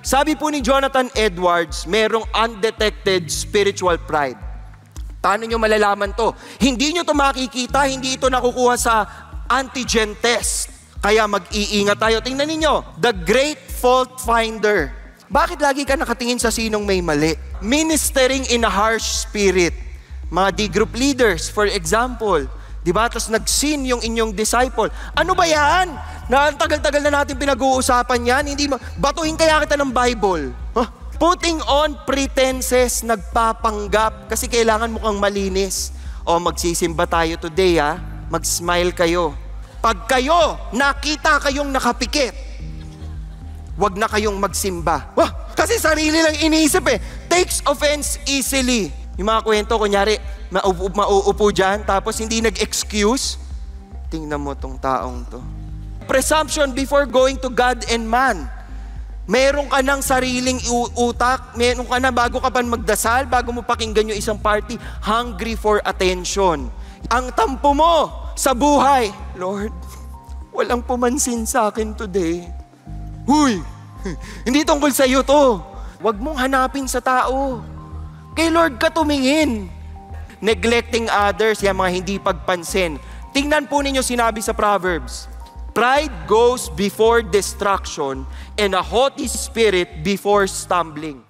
Sabi po ni Jonathan Edwards, merong undetected spiritual pride. Paano nyo malalaman to? Hindi nyo to makikita, hindi ito nakukuha sa antigen test. Kaya mag-iingat tayo. Tingnan ninyo, the great fault finder. Bakit lagi ka nakatingin sa sinong may mali? Ministering in a harsh spirit. Mga D-group leaders, for example. Diba? Tapos nag-sin yung inyong disciple. Ano ba yan? Na ang tagal-tagal na natin pinag-uusapan yan. Hindi batuhin kaya kita ng Bible. Huh? Putting on pretenses, nagpapanggap. Kasi kailangan mo kang malinis. O magsisimba tayo today ha. Mag-smile kayo. Pag kayo, nakita kayong nakapikit, wag na kayong magsimba. Wah, kasi sarili lang iniisip eh. Takes offense easily. Yung mga kwento, kunyari, mauupo dyan, tapos hindi nag-excuse. Tingnan mo tong taong to. Presumption before going to God and man. Meron ka ng sariling utak, meron ka na bago ka pa magdasal, bago mo pakinggan yung isang party, hungry for attention. Ang tampo mo sa buhay, Lord, walang pumansin sa akin today. Huy, hindi tungkol sa iyo to. Huwag mong hanapin sa tao. Kay Lord ka tumingin. Neglecting others, yung mga hindi pagpansin. Tingnan po ninyo sinabi sa Proverbs. Pride goes before destruction and a haughty spirit before stumbling.